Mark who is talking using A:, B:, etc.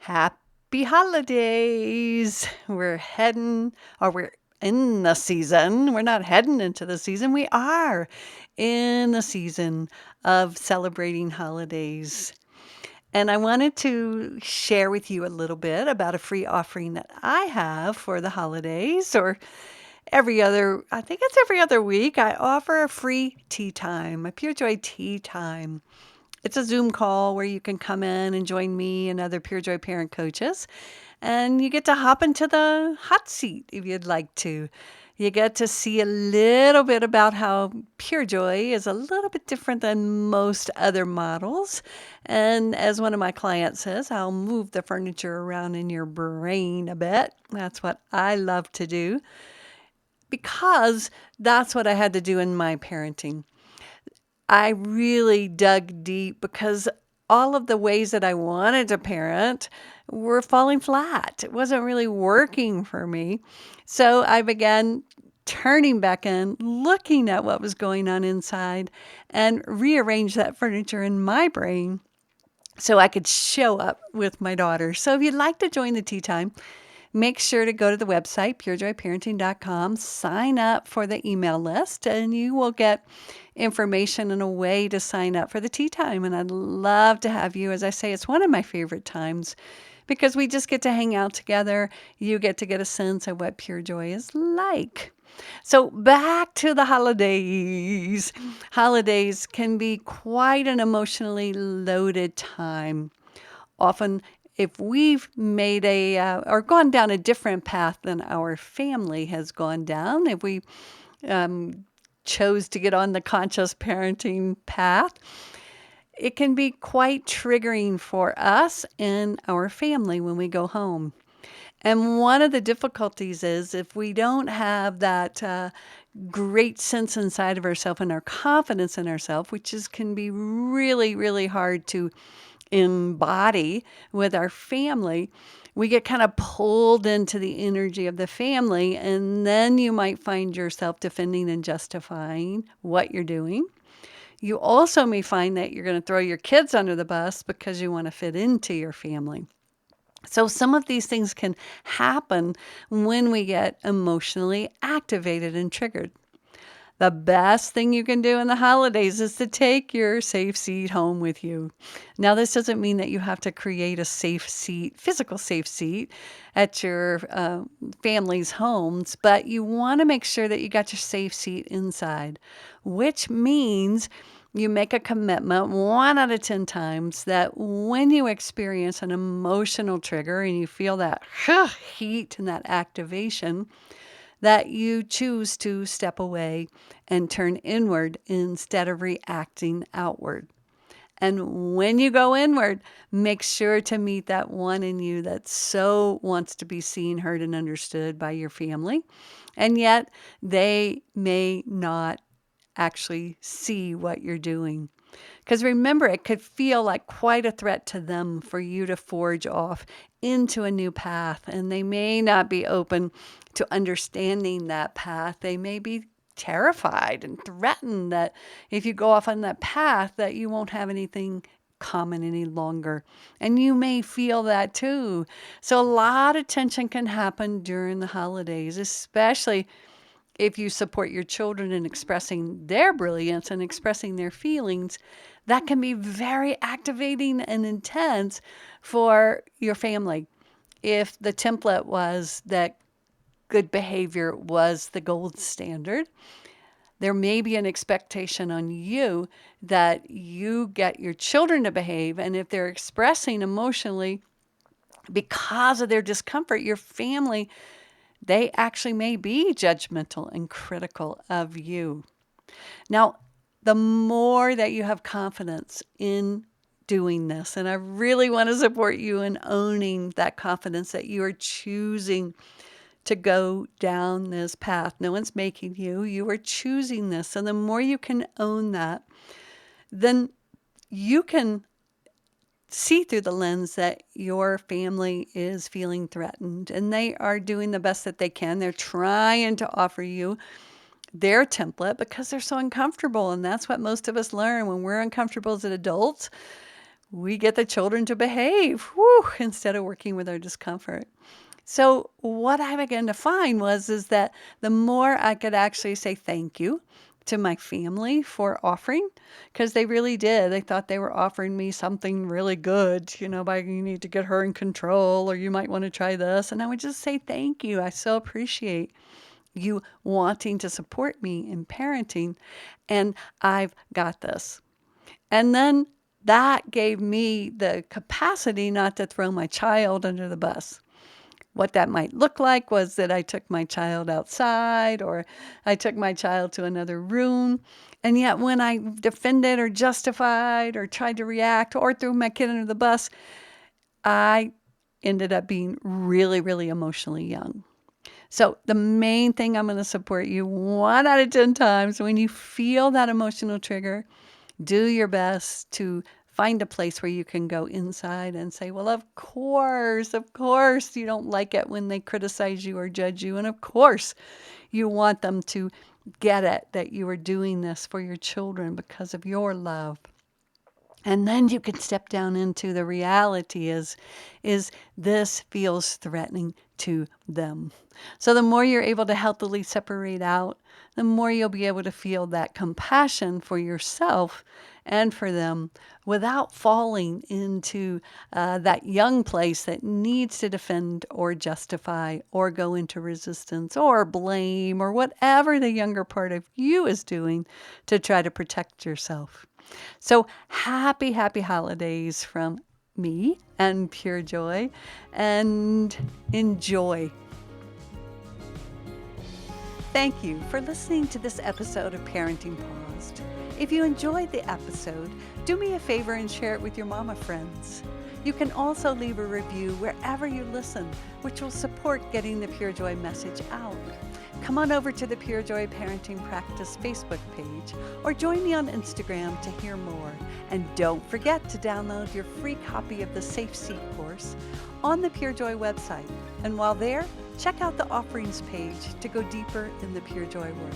A: Happy holidays. We're in the season. We're not heading into the season. We are in the season of celebrating holidays. And I wanted to share with you a little bit about a free offering that I have for the holidays or I think it's every other week. I offer a free tea time, a Pure Joy tea time. It's a Zoom call where you can come in and join me and other Pure Joy parent coaches. And you get to hop into the hot seat if you'd like to. You get to see a little bit about how Pure Joy is a little bit different than most other models. And as one of my clients says, I'll move the furniture around in your brain a bit. That's what I love to do because that's what I had to do in my parenting. I really dug deep because all of the ways that I wanted to parent were falling flat. It wasn't really working for me. So I began turning back in, looking at what was going on inside, and rearrange that furniture in my brain so I could show up with my daughter. So if you'd like to join the tea time, make sure to go to the website, purejoyparenting.com, sign up for the email list, and you will get information and a way to sign up for the tea time. And I'd love to have you. As I say, it's one of my favorite times because we just get to hang out together. You get to get a sense of what Pure Joy is like. So back to the holidays. Holidays can be quite an emotionally loaded time. Often, if we've made or gone down a different path than our family has gone down, if we chose to get on the conscious parenting path, it can be quite triggering for us and our family when we go home. And one of the difficulties is if we don't have that great sense inside of ourselves and our confidence in ourselves, can be really, really hard to embody with our family, we get kind of pulled into the energy of the family, and then you might find yourself defending and justifying what you're doing. You also may find that you're going to throw your kids under the bus because you want to fit into your family. So some of these things can happen when we get emotionally activated and triggered. The best thing you can do in the holidays is to take your safe seat home with you. Now, this doesn't mean that you have to create a safe seat, physical safe seat at your family's homes, but you want to make sure that you got your safe seat inside, which means you make a commitment 1 out of 10 times that when you experience an emotional trigger and you feel that heat and that activation, that you choose to step away and turn inward instead of reacting outward. And when you go inward, make sure to meet that one in you that so wants to be seen, heard, and understood by your family. And yet they may not actually see what you're doing. Because remember, it could feel like quite a threat to them for you to forge off into a new path. And they may not be open to understanding that path. They may be terrified and threatened that if you go off on that path, that you won't have anything common any longer. And you may feel that too. So a lot of tension can happen during the holidays, especially if you support your children in expressing their brilliance and expressing their feelings. That can be very activating and intense for your family. If the template was that good behavior was the gold standard, there may be an expectation on you that you get your children to behave. And if they're expressing emotionally because of their discomfort, your family, they actually may be judgmental and critical of you. Now, the more that you have confidence in doing this, and I really want to support you in owning that confidence that you are choosing to go down this path. No one's making you. You are choosing this. And the more you can own that, then you can see through the lens that your family is feeling threatened and they are doing the best that they can. They're trying to offer you their template because they're so uncomfortable. And that's what most of us learn when we're uncomfortable as adults. we get the children to behave, whew, instead of working with our discomfort. So what I began to find is that the more I could actually say thank you to my family for offering, because they really did. They thought they were offering me something really good, by you need to get her in control or you might want to try this. And I would just say thank you. I so appreciate you wanting to support me in parenting, and I've got this. And then that gave me the capacity not to throw my child under the bus. What that might look like was that I took my child outside or I took my child to another room. And yet when I defended or justified or tried to react or threw my kid under the bus, I ended up being really, really emotionally young. So the main thing I'm going to support you 1 out of 10 times when you feel that emotional trigger, do your best to find a place where you can go inside and say, well, of course, you don't like it when they criticize you or judge you. And of course, you want them to get it that you are doing this for your children because of your love. And then you can step down into the reality is this feels threatening to them. So the more you're able to healthily separate out, the more you'll be able to feel that compassion for yourself and for them without falling into that young place that needs to defend or justify or go into resistance or blame or whatever the younger part of you is doing to try to protect yourself. So happy holidays from me and Pure Joy, and enjoy. Thank you for listening to this episode of Parenting Paused. If you enjoyed the episode, do me a favor and share it with your mama friends. You can also leave a review wherever you listen, which will support getting the Pure Joy message out. Come on over to the Pure Joy Parenting Practice Facebook page or join me on Instagram to hear more. And don't forget to download your free copy of the Safe Seat course on the Pure Joy website. And while there, check out the offerings page to go deeper in the Pure Joy work.